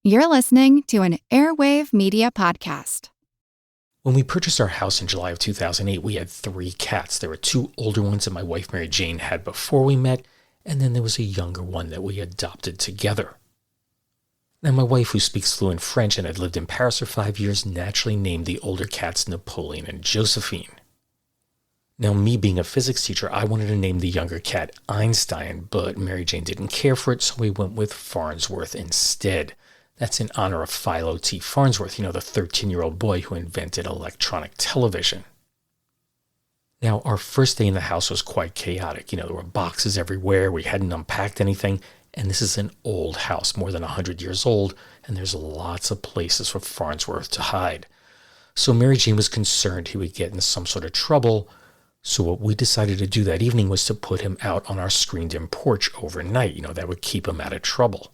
You're listening to an Airwave Media Podcast. When we purchased our house in July of 2008, we had 3 cats. There were 2 older ones that my wife Mary Jane had before we met, and then there was a younger one that we adopted together. Now, my wife, who speaks fluent French and had lived in Paris for 5 years, naturally named the older cats Napoleon and Josephine. Now, me being a physics teacher, I wanted to name the younger cat Einstein, but Mary Jane didn't care for it, so we went with Farnsworth instead. That's in honor of Philo T. Farnsworth, the 13-year-old boy who invented electronic television. Now, our first day in the house was quite chaotic. There were boxes everywhere, we hadn't unpacked anything, and this is an old house, more than 100 years old, and there's lots of places for Farnsworth to hide. So Mary Jane was concerned he would get in some sort of trouble, so what we decided to do that evening was to put him out on our screened-in porch overnight. That would keep him out of trouble.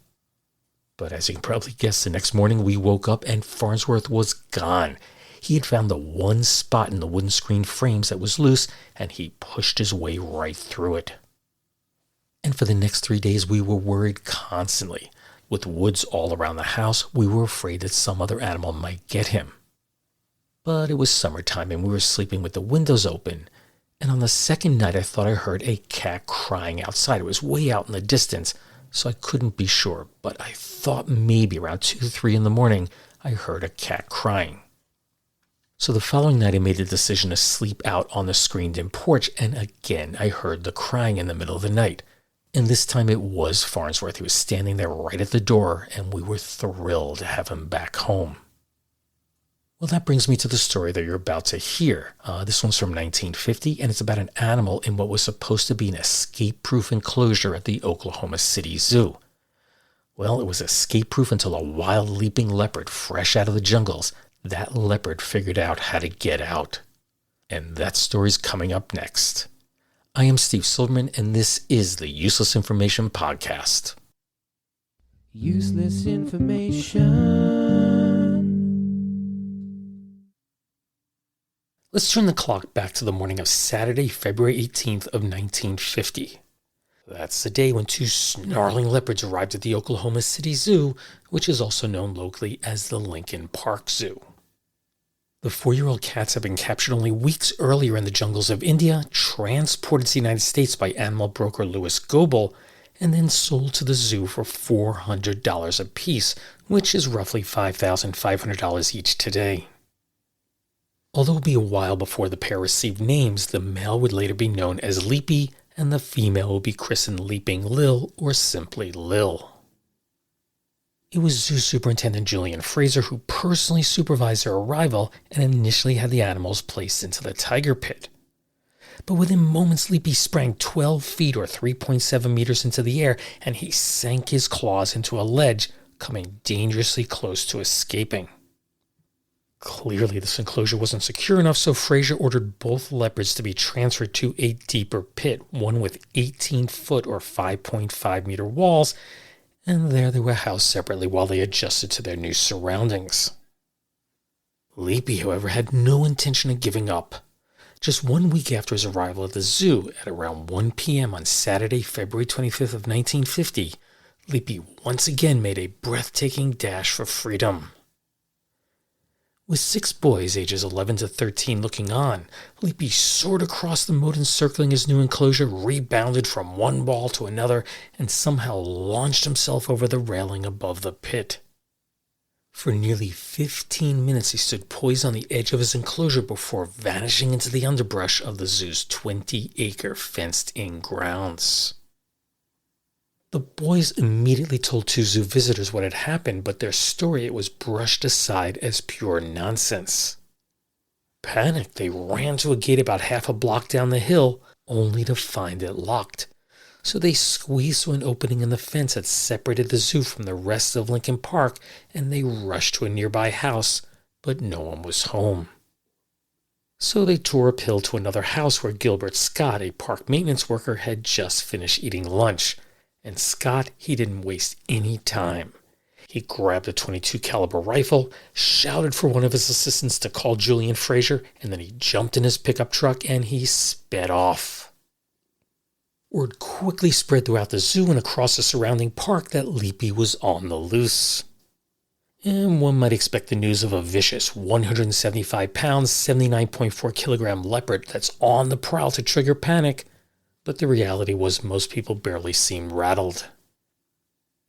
But as you can probably guess, the next morning we woke up and Farnsworth was gone. He had found the one spot in the wooden screen frames that was loose, and he pushed his way right through it. And for the next 3 days, we were worried constantly. With woods all around the house, we were afraid that some other animal might get him. But it was summertime and we were sleeping with the windows open. And on the second night, I thought I heard a cat crying outside. It was way out in the distance, so I couldn't be sure. But I thought maybe around 2 or 3 in the morning, I heard a cat crying. So the following night, I made the decision to sleep out on the screened-in porch, and again, I heard the crying in the middle of the night. And this time it was Farnsworth. He was standing there right at the door, and we were thrilled to have him back home. Well, that brings me to the story that you're about to hear. This one's from 1950, and it's about an animal in what was supposed to be an escape-proof enclosure at the Oklahoma City Zoo. Well, it was escape-proof until a wild leaping leopard fresh out of the jungles. That leopard figured out how to get out. And that story's coming up next. I am Steve Silverman, and this is the Useless Information Podcast. Useless information. Let's turn the clock back to the morning of Saturday, February 18th of 1950. That's the day when 2 snarling leopards arrived at the Oklahoma City Zoo, which is also known locally as the Lincoln Park Zoo. The 4-year-old cats had been captured only weeks earlier in the jungles of India, transported to the United States by animal broker Louis Goebel, and then sold to the zoo for $400 apiece, which is roughly $5,500 each today. Although it would be a while before the pair received names, the male would later be known as Leapy, and the female would be christened Leaping Lil or simply Lil. It was Zoo Superintendent Julian Fraser who personally supervised their arrival and initially had the animals placed into the tiger pit. But within moments, Leapy sprang 12 feet or 3.7 meters into the air, and he sank his claws into a ledge, coming dangerously close to escaping. Clearly, this enclosure wasn't secure enough, so Fraser ordered both leopards to be transferred to a deeper pit, one with 18-foot or 5.5-meter walls, and there they were housed separately while they adjusted to their new surroundings. Leapy, however, had no intention of giving up. Just 1 week after his arrival at the zoo, at around 1 p.m. on Saturday, February 25th of 1950, Leapy once again made a breathtaking dash for freedom. With 6 boys ages 11 to 13 looking on, Leapy soared across the moat encircling his new enclosure, rebounded from one wall to another, and somehow launched himself over the railing above the pit. For nearly 15 minutes he stood poised on the edge of his enclosure before vanishing into the underbrush of the zoo's 20-acre fenced-in grounds. The boys immediately told 2 zoo visitors what had happened, but their story was brushed aside as pure nonsense. Panicked, they ran to a gate about half a block down the hill, only to find it locked. So they squeezed through an opening in the fence that separated the zoo from the rest of Lincoln Park, and they rushed to a nearby house, but no one was home. So they tore uphill to another house where Gilbert Scott, a park maintenance worker, had just finished eating lunch. And Scott, he didn't waste any time. He grabbed a .22 caliber rifle, shouted for one of his assistants to call Julian Fraser, and then he jumped in his pickup truck and he sped off. Word quickly spread throughout the zoo and across the surrounding park that Leapy was on the loose. And one might expect the news of a vicious 175 pounds, 79.4 kilogram leopard that's on the prowl to trigger panic, but the reality was most people barely seemed rattled.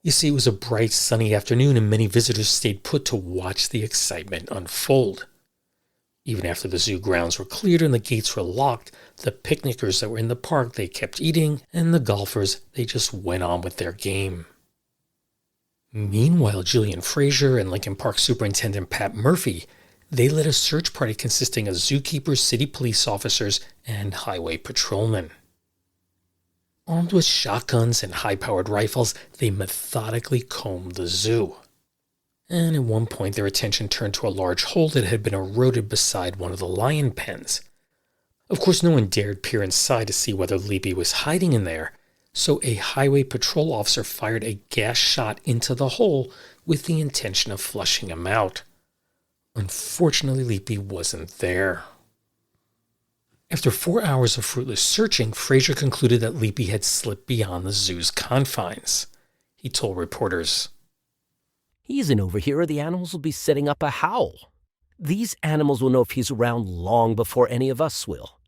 You see, it was a bright, sunny afternoon and many visitors stayed put to watch the excitement unfold. Even after the zoo grounds were cleared and the gates were locked, the picnickers that were in the park, they kept eating, and the golfers, they just went on with their game. Meanwhile, Julian Fraser and Lincoln Park Superintendent Pat Murphy, they led a search party consisting of zookeepers, city police officers, and highway patrolmen. Armed with shotguns and high-powered rifles, they methodically combed the zoo. And at one point, their attention turned to a large hole that had been eroded beside one of the lion pens. Of course, no one dared peer inside to see whether Leapy was hiding in there, so a highway patrol officer fired a gas shot into the hole with the intention of flushing him out. Unfortunately, Leapy wasn't there. After 4 hours of fruitless searching, Fraser concluded that Leapy had slipped beyond the zoo's confines. He told reporters, "He isn't over here or the animals will be setting up a howl. These animals will know if he's around long before any of us will."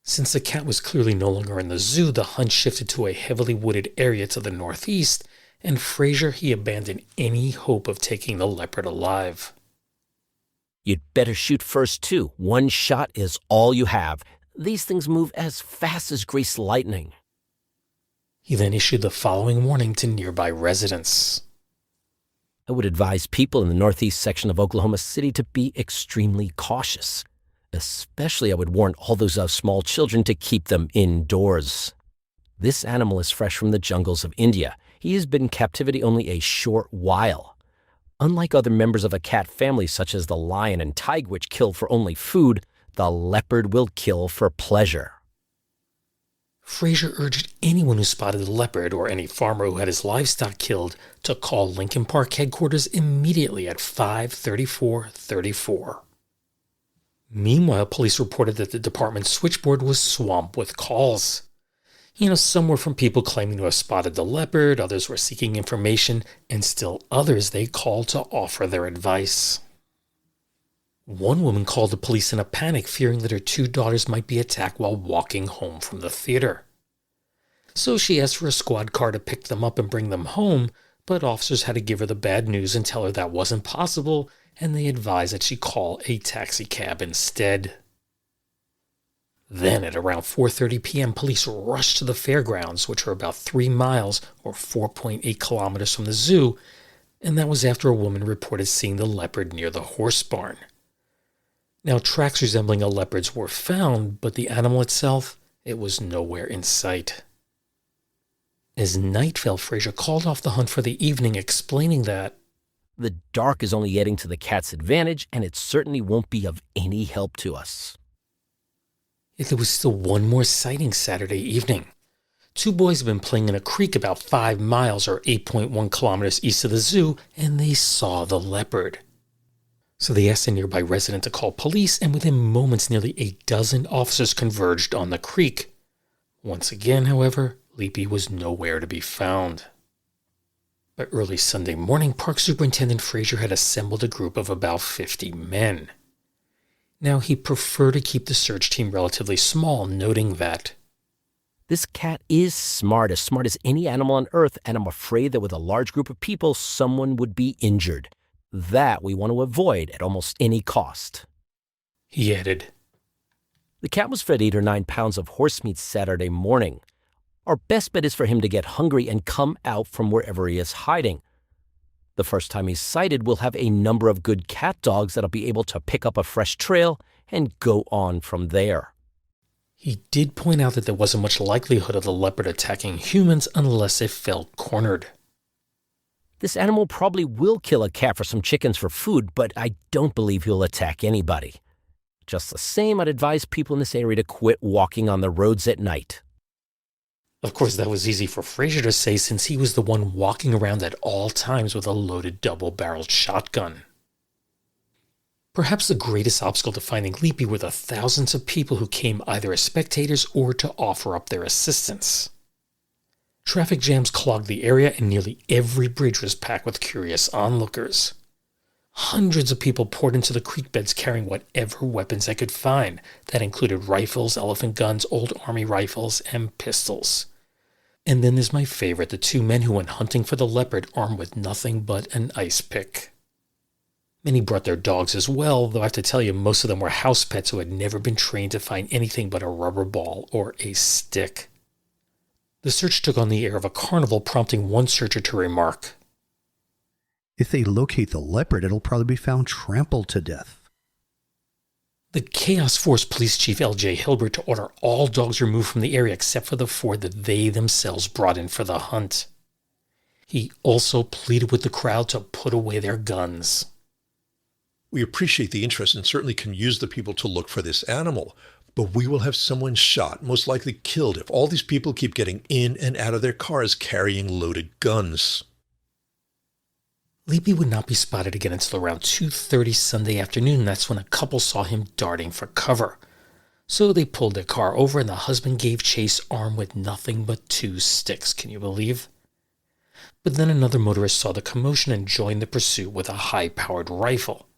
Since the cat was clearly no longer in the zoo, the hunt shifted to a heavily wooded area to the northeast, and Fraser, he abandoned any hope of taking the leopard alive. "You'd better shoot first, too. One shot is all you have. These things move as fast as greased lightning." He then issued the following warning to nearby residents. "I would advise people in the northeast section of Oklahoma City to be extremely cautious. Especially, I would warn all those small children to keep them indoors. This animal is fresh from the jungles of India. He has been in captivity only a short while. Unlike other members of a cat family such as the lion and tiger, which kill for only food, the leopard will kill for pleasure." Fraser urged anyone who spotted the leopard or any farmer who had his livestock killed to call Lincoln Park headquarters immediately at 534-34. Meanwhile, police reported that the department's switchboard was swamped with calls. Some were from people claiming to have spotted the leopard, others were seeking information, and still others they called to offer their advice. One woman called the police in a panic, fearing that her 2 daughters might be attacked while walking home from the theater. So she asked for a squad car to pick them up and bring them home, but officers had to give her the bad news and tell her that wasn't possible, and they advised that she call a taxi cab instead. Then at around 4:30 p.m., police rushed to the fairgrounds, which are about 3 miles or 4.8 kilometers from the zoo, and that was after a woman reported seeing the leopard near the horse barn. Now, tracks resembling a leopard's were found, but the animal itself, it was nowhere in sight. As night fell, Fraser called off the hunt for the evening, explaining that "The dark is only adding to the cat's advantage, and it certainly won't be of any help to us." Yet there was still one more sighting Saturday evening. 2 boys had been playing in a creek about 5 miles or 8.1 kilometers east of the zoo, and they saw the leopard. So they asked a nearby resident to call police, and within moments nearly a dozen officers converged on the creek. Once again, however, Leapy was nowhere to be found. By early Sunday morning, Park Superintendent Fraser had assembled a group of about 50 men. Now, he preferred to keep the search team relatively small, noting that "This cat is smart as any animal on Earth, and I'm afraid that with a large group of people, someone would be injured. That we want to avoid at almost any cost." He added, "The cat was fed 8 or 9 pounds of horse meat Saturday morning. Our best bet is for him to get hungry and come out from wherever he is hiding. The first time he's sighted, we'll have a number of good cat dogs that'll be able to pick up a fresh trail and go on from there." He did point out that there wasn't much likelihood of the leopard attacking humans unless it felt cornered. "This animal probably will kill a cat for some chickens for food, but I don't believe he'll attack anybody. Just the same, I'd advise people in this area to quit walking on the roads at night." Of course, that was easy for Fraser to say since he was the one walking around at all times with a loaded double-barreled shotgun. Perhaps the greatest obstacle to finding Leapy were the thousands of people who came either as spectators or to offer up their assistance. Traffic jams clogged the area and nearly every bridge was packed with curious onlookers. Hundreds of people poured into the creek beds carrying whatever weapons they could find. That included rifles, elephant guns, old army rifles, and pistols. And then there's my favorite, the two men who went hunting for the leopard armed with nothing but an ice pick. Many brought their dogs as well, though I have to tell you, most of them were house pets who had never been trained to find anything but a rubber ball or a stick. The search took on the air of a carnival, prompting one searcher to remark, "If they locate the leopard, it'll probably be found trampled to death." The chaos forced Police Chief L.J. Hilbert to order all dogs removed from the area except for the 4 that they themselves brought in for the hunt. He also pleaded with the crowd to put away their guns. "We appreciate the interest and certainly can use the people to look for this animal, but we will have someone shot, most likely killed, if all these people keep getting in and out of their cars carrying loaded guns." Leapy would not be spotted again until around 2:30 Sunday afternoon, and that's when a couple saw him darting for cover. So they pulled their car over and the husband gave chase armed with nothing but 2 sticks, can you believe? But then another motorist saw the commotion and joined the pursuit with a high-powered rifle.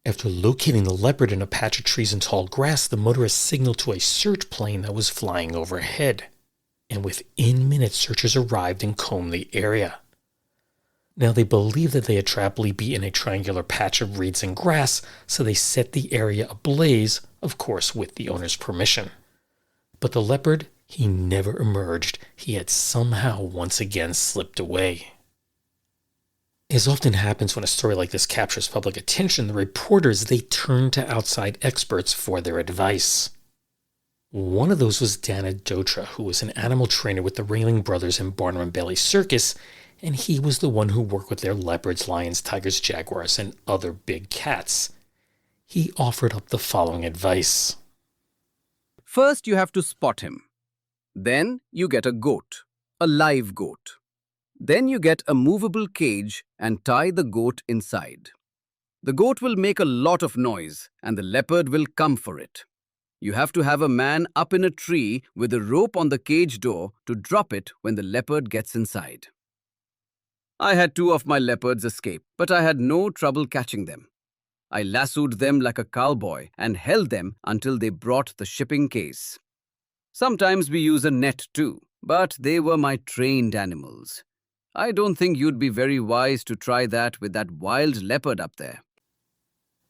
After locating the leopard in a patch of trees and tall grass, the motorist signaled to a search plane that was flying overhead. And within minutes, searchers arrived and combed the area. Now, they believed that they had trapped Leapy in a triangular patch of reeds and grass, so they set the area ablaze, of course with the owner's permission. But the leopard, he never emerged. He had somehow once again slipped away. As often happens when a story like this captures public attention, the reporters, they turn to outside experts for their advice. One of those was Dana Dotra, who was an animal trainer with the Ringling Brothers and Barnum and Bailey Circus, and he was the one who worked with their leopards, lions, tigers, jaguars, and other big cats. He offered up the following advice. First, you have to spot him. Then you get a goat, a live goat. Then you get a movable cage and tie the goat inside. The goat will make a lot of noise and the leopard will come for it. You have to have a man up in a tree with a rope on the cage door to drop it when the leopard gets inside. I had 2 of my leopards escape, but I had no trouble catching them. I lassoed them like a cowboy and held them until they brought the shipping case. Sometimes we use a net too, but they were my trained animals. I don't think you'd be very wise to try that with that wild leopard up there.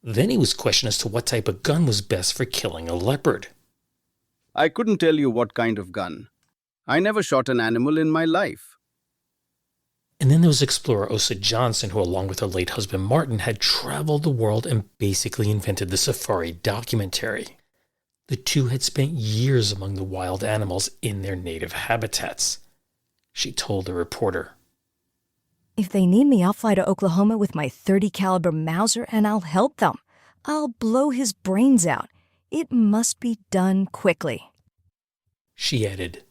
Then he was questioned as to what type of gun was best for killing a leopard. I couldn't tell you what kind of gun. I never shot an animal in my life. And then there was explorer Osa Johnson, who along with her late husband Martin had traveled the world and basically invented the safari documentary. The two had spent years among the wild animals in their native habitats. She told the reporter, "If they need me, I'll fly to Oklahoma with my .30 caliber Mauser and I'll help them. I'll blow his brains out. It must be done quickly." She added,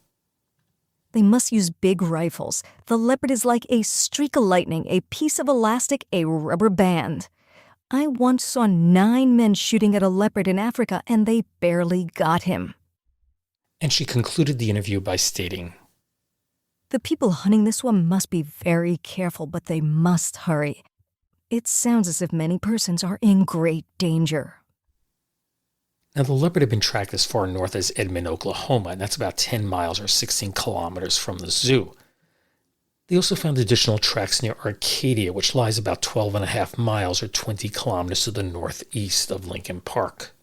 "They must use big rifles. The leopard is like a streak of lightning, a piece of elastic, a rubber band. I once saw 9 men shooting at a leopard in Africa and they barely got him." And she concluded the interview by stating, "The people hunting this one must be very careful, but they must hurry. It sounds as if many persons are in great danger." Now, the leopard had been tracked as far north as Edmond, Oklahoma, and that's about 10 miles or 16 kilometers from the zoo. They also found additional tracks near Arcadia, which lies about 12.5 miles or 20 kilometers to the northeast of Lincoln Park.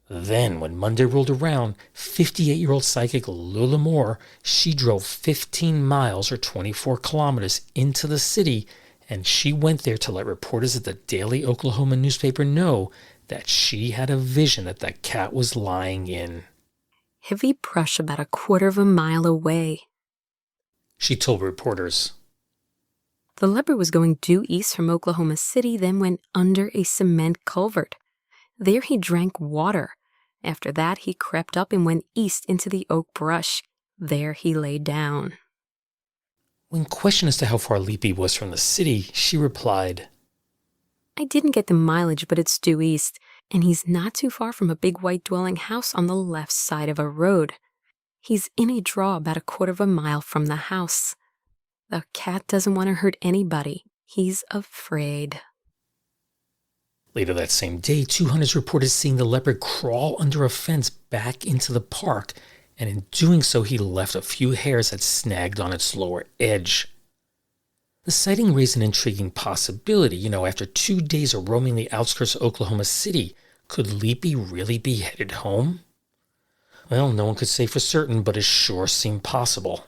Then, when Monday rolled around, 58-year-old psychic Lula Moore, she drove 15 miles or 24 kilometers into the city, and she went there to let reporters at the Daily Oklahoma newspaper know that she had a vision that the cat was lying in heavy brush about 1/4 mile away. She told reporters, The leopard was going due east from Oklahoma City, then went under a cement culvert. There he drank water. After that, he crept up and went east into the oak brush. There he lay down. When questioned as to how far Leapy was from the city, she replied, I didn't get the mileage, but it's due east, and he's not too far from a big white dwelling house on the left side of a road. He's in a draw about a quarter of a mile from the house. The cat doesn't want to hurt anybody. He's afraid. Later that same day, 2 hunters reported seeing the leopard crawl under a fence back into the park, and in doing so, he left a few hairs that snagged on its lower edge. The sighting raised an intriguing possibility. After 2 days of roaming the outskirts of Oklahoma City, could Leapy really be headed home? Well, no one could say for certain, but it sure seemed possible.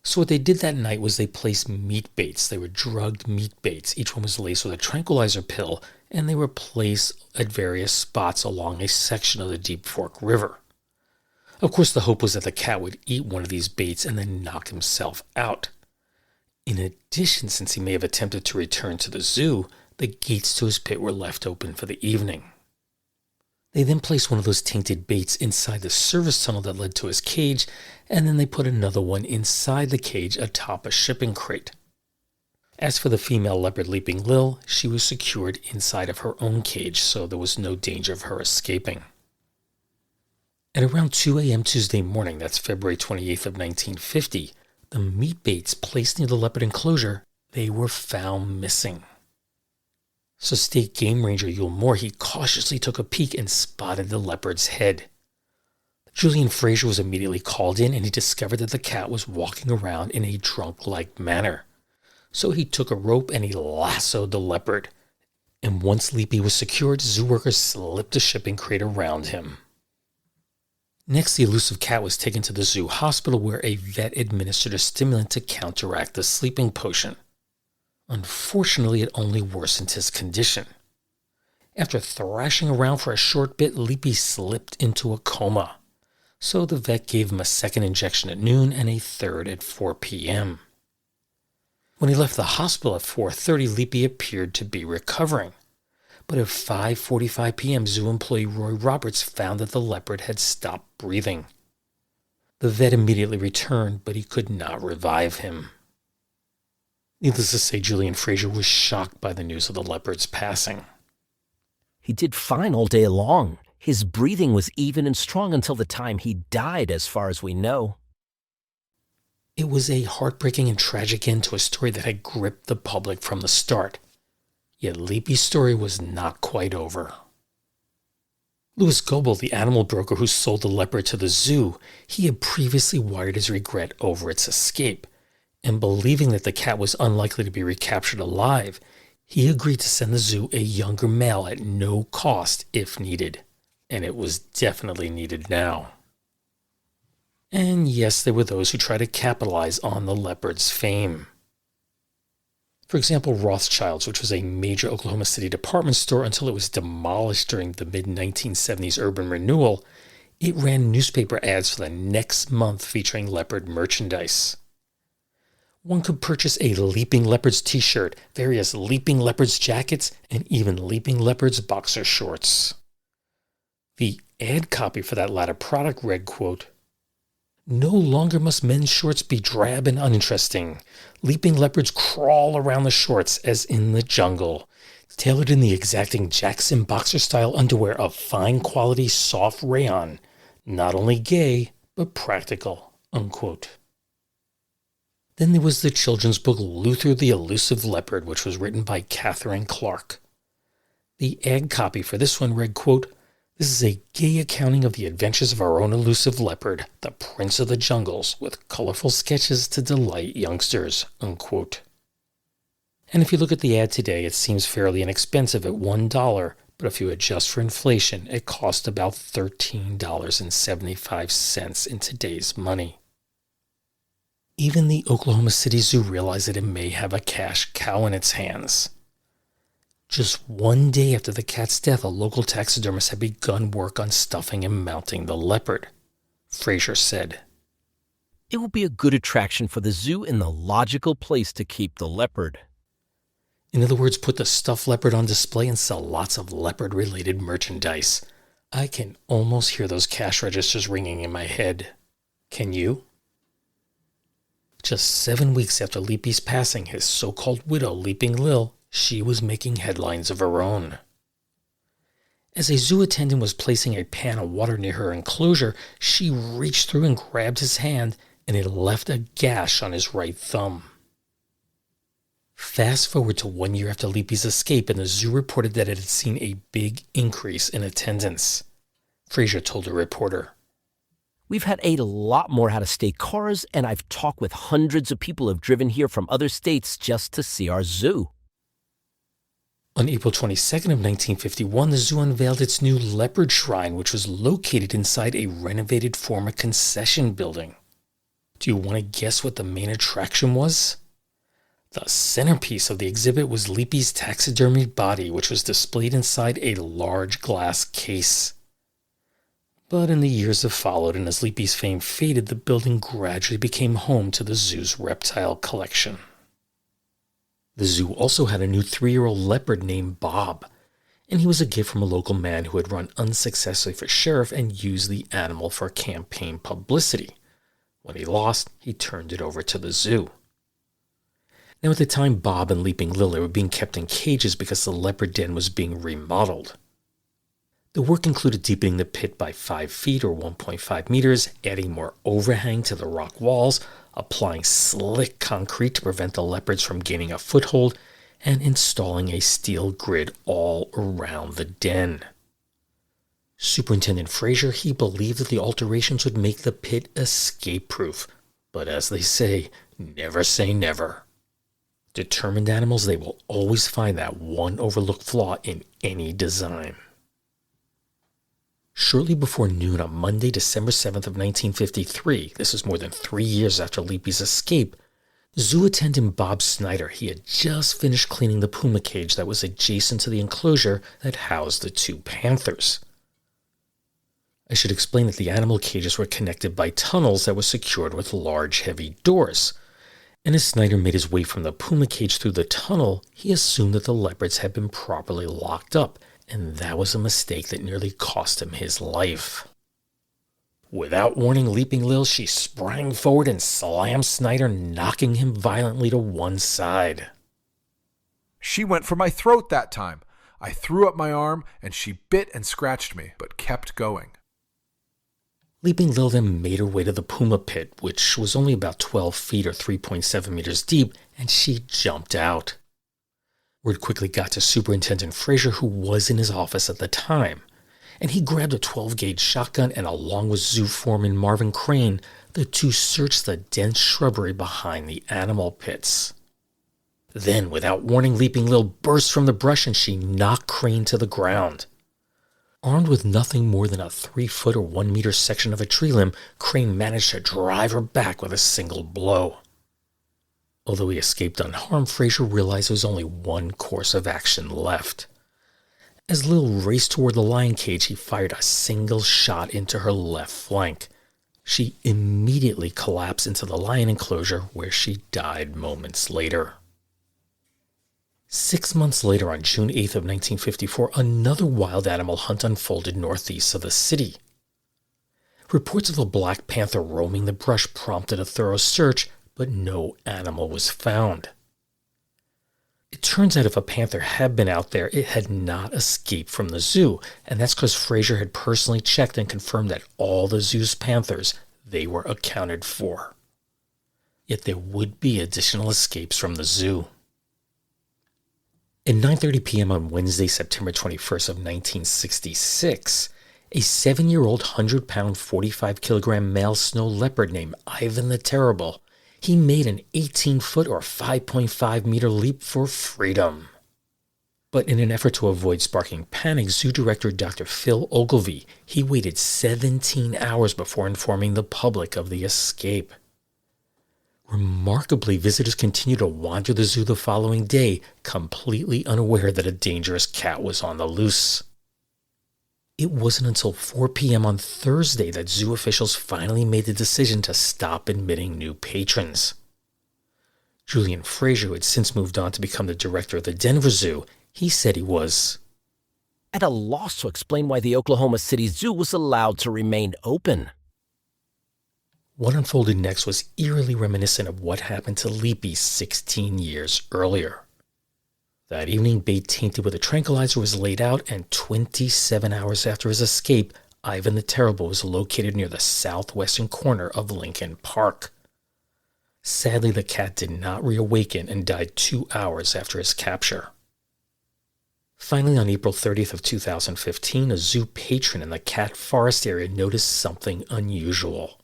So what they did that night was they placed meat baits. They were drugged meat baits. Each one was laced with a tranquilizer pill, and they were placed at various spots along a section of the Deep Fork River. Of course, the hope was that the cat would eat one of these baits and then knock himself out. In addition, since he may have attempted to return to the zoo, the gates to his pit were left open for the evening. They then placed one of those tainted baits inside the service tunnel that led to his cage, and then they put another one inside the cage atop a shipping crate. As for the female leopard Leaping Lil, she was secured inside of her own cage, so there was no danger of her escaping. At around 2 a.m. Tuesday morning, that's February 28th of 1950, the meat baits placed near the leopard enclosure, they were found missing. So State Game Ranger Yul Moore, he cautiously took a peek and spotted the leopard's head. Julian Frazier was immediately called in, and he discovered that the cat was walking around in a drunk-like manner. So he took a rope and he lassoed the leopard. And once Leapy was secured, zoo workers slipped a shipping crate around him. Next, the elusive cat was taken to the zoo hospital, where a vet administered a stimulant to counteract the sleeping potion. Unfortunately, it only worsened his condition. After thrashing around for a short bit, Leapy slipped into a coma. So the vet gave him a second injection at noon and a third at 4 p.m. When he left the hospital at 4:30, Leapy appeared to be recovering. But at 5:45 p.m., zoo employee Roy Roberts found that the leopard had stopped breathing. The vet immediately returned, but he could not revive him. Needless to say, Julian Frazier was shocked by the news of the leopard's passing. He did fine all day long. His breathing was even and strong until the time he died, as far as we know. It was a heartbreaking and tragic end to a story that had gripped the public from the start. Yet Leapy's story was not quite over. Louis Goebel, the animal broker who sold the leopard to the zoo, he had previously wired his regret over its escape, and believing that the cat was unlikely to be recaptured alive, he agreed to send the zoo a younger male at no cost if needed. And it was definitely needed now. And yes, there were those who tried to capitalize on the leopard's fame. For example, Rothschild's, which was a major Oklahoma City department store until it was demolished during the mid-1970s urban renewal, it ran newspaper ads for the next month featuring leopard merchandise. One could purchase a Leaping Leopards t-shirt, various Leaping Leopards jackets, and even Leaping Leopards boxer shorts. The ad copy for that latter product read, quote, "No longer must men's shorts be drab and uninteresting. Leaping leopards crawl around the shorts as in the jungle. Tailored in the exacting Jackson boxer-style underwear of fine quality soft rayon. Not only gay, but practical," unquote. Then there was the children's book Luther the Elusive Leopard, which was written by Catherine Clark. The ad copy for this one read, quote, "This is a gay accounting of the adventures of our own elusive leopard, the prince of the jungles, with colorful sketches to delight youngsters," unquote. And if you look at the ad today, it seems fairly inexpensive at $1, but if you adjust for inflation, it cost about $13.75 in today's money. Even the Oklahoma City Zoo realized that it may have a cash cow in its hands. Just one day after the cat's death, a local taxidermist had begun work on stuffing and mounting the leopard. Frazier said, "It will be a good attraction for the zoo and the logical place to keep the leopard." In other words, put the stuffed leopard on display and sell lots of leopard-related merchandise. I can almost hear those cash registers ringing in my head. Can you? Just 7 weeks after Leapy's passing, his so-called widow, Leaping Lil, she was making headlines of her own. As a zoo attendant was placing a pan of water near her enclosure, she reached through and grabbed his hand, and it left a gash on his right thumb. Fast forward to 1 year after Leapy's escape, and the zoo reported that it had seen a big increase in attendance. Fraser told a reporter, "We've had a lot more out-of-state cars, and I've talked with hundreds of people who have driven here from other states just to see our zoo." On April 22nd of 1951, the zoo unveiled its new leopard shrine, which was located inside a renovated former concession building. Do you want to guess what the main attraction was? The centerpiece of the exhibit was Leapy's taxidermied body, which was displayed inside a large glass case. But in the years that followed, and as Leapy's fame faded, the building gradually became home to the zoo's reptile collection. The zoo also had a new 3-year-old leopard named Bob, and he was a gift from a local man who had run unsuccessfully for sheriff and used the animal for campaign publicity. When he lost, he turned it over to the zoo. Now at the time, Bob and Leaping Lily were being kept in cages because the leopard den was being remodeled. The work included deepening the pit by 5 feet or 1.5 meters, adding more overhang to the rock walls, applying slick concrete to prevent the leopards from gaining a foothold, and installing a steel grid all around the den. Superintendent Fraser, he believed that the alterations would make the pit escape-proof, but as they say never. Determined animals, they will always find that one overlooked flaw in any design. Shortly before noon on Monday, December 7th of 1953, this is more than 3 years after Leapy's escape, zoo attendant Bob Snyder, he had just finished cleaning the puma cage that was adjacent to the enclosure that housed the 2 panthers. I should explain that the animal cages were connected by tunnels that were secured with large, heavy doors. And as Snyder made his way from the puma cage through the tunnel, he assumed that the leopards had been properly locked up, and that was a mistake that nearly cost him his life. Without warning Leaping Lil, she sprang forward and slammed Snyder, knocking him violently to one side. She went for my throat that time. I threw up my arm, and she bit and scratched me, but kept going. Leaping Lil then made her way to the puma pit, which was only about 12 feet or 3.7 meters deep, and she jumped out. Word quickly got to Superintendent Fraser, who was in his office at the time, and he grabbed a 12-gauge shotgun, and along with zoo foreman Marvin Crane, the two searched the dense shrubbery behind the animal pits. Then, without warning, Leaping Lil burst from the brush and she knocked Crane to the ground. Armed with nothing more than a 3-foot or 1 meter section of a tree limb, Crane managed to drive her back with a single blow. Although he escaped unharmed, Fraser realized there was only one course of action left. As Lil raced toward the lion cage, he fired a single shot into her left flank. She immediately collapsed into the lion enclosure, where she died moments later. 6 months later, on June 8th of 1954, another wild animal hunt unfolded northeast of the city. Reports of a black panther roaming the brush prompted a thorough search, but no animal was found. It turns out if a panther had been out there, it had not escaped from the zoo, and that's because Fraser had personally checked and confirmed that all the zoo's panthers, they were accounted for. Yet there would be additional escapes from the zoo. At 9:30 p.m. on Wednesday, September 21st of 1966, a 7-year-old 100-pound, 45-kilogram male snow leopard named Ivan the Terrible, he made an 18-foot or 5.5-meter leap for freedom. But in an effort to avoid sparking panic, zoo director Dr. Phil Ogilvie, he waited 17 hours before informing the public of the escape. Remarkably, visitors continued to wander the zoo the following day, completely unaware that a dangerous cat was on the loose. It wasn't until 4 p.m. on Thursday that zoo officials finally made the decision to stop admitting new patrons. Julian Fraser, who had since moved on to become the director of the Denver Zoo, he said he was at a loss to explain why the Oklahoma City Zoo was allowed to remain open. What unfolded next was eerily reminiscent of what happened to Leapy 16 years earlier. That evening, bait tainted with a tranquilizer was laid out, and 27 hours after his escape, Ivan the Terrible was located near the southwestern corner of Lincoln Park. Sadly, the cat did not reawaken and died 2 hours after his capture. Finally, on April 30th of 2015, a zoo patron in the cat forest area noticed something unusual.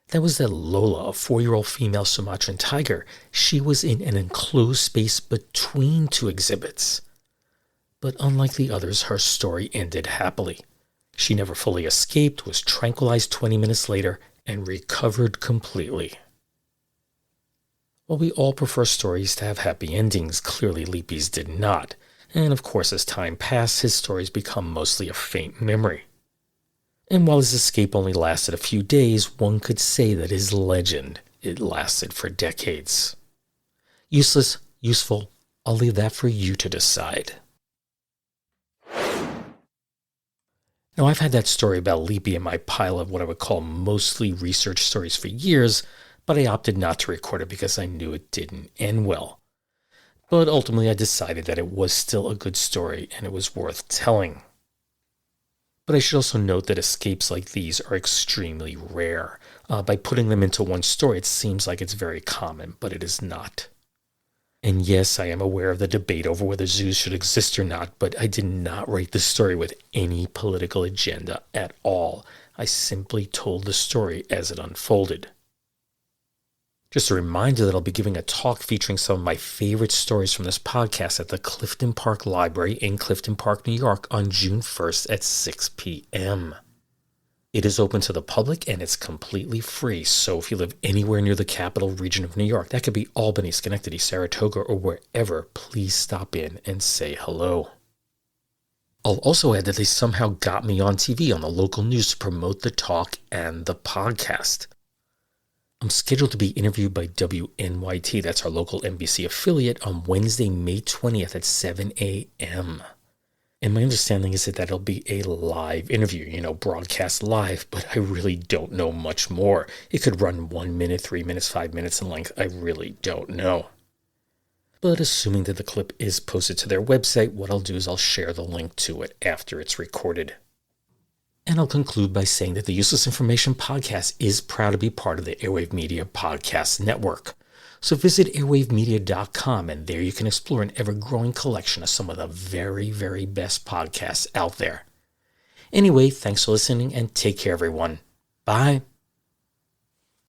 That was that Lola, a 4-year-old female Sumatran tiger, she was in an enclosed space between two exhibits. But unlike the others, her story ended happily. She never fully escaped, was tranquilized 20 minutes later, and recovered completely. While we all prefer stories to have happy endings, clearly Leapy's did not. And of course, as time passed, his stories become mostly a faint memory. And while his escape only lasted a few days, one could say that his legend, it lasted for decades. Useless, useful, I'll leave that for you to decide. Now, I've had that story about Leapy in my pile of what I would call mostly research stories for years, but I opted not to record it because I knew it didn't end well. But ultimately, I decided that it was still a good story and it was worth telling. But I should also note that escapes like these are extremely rare. By putting them into one story, it seems like it's very common, but it is not. And yes, I am aware of the debate over whether zoos should exist or not, but I did not write the story with any political agenda at all. I simply told the story as it unfolded. Just a reminder that I'll be giving a talk featuring some of my favorite stories from this podcast at the Clifton Park Library in Clifton Park, New York on June 1st at 6 p.m. It is open to the public and it's completely free, so if you live anywhere near the capital region of New York, that could be Albany, Schenectady, Saratoga, or wherever, please stop in and say hello. I'll also add that they somehow got me on TV on the local news to promote the talk and the podcast. I'm scheduled to be interviewed by WNYT, that's our local NBC affiliate, on Wednesday, May 20th at 7 a.m. And my understanding is that it'll be a live interview, broadcast live, but I really don't know much more. It could run 1 minute, 3 minutes, 5 minutes in length. I really don't know. But assuming that the clip is posted to their website, what I'll do is I'll share the link to it after it's recorded. And I'll conclude by saying that the Useless Information Podcast is proud to be part of the Airwave Media Podcast Network. So visit airwavemedia.com, and there you can explore an ever-growing collection of some of the very, very best podcasts out there. Anyway, thanks for listening, and take care, everyone. Bye.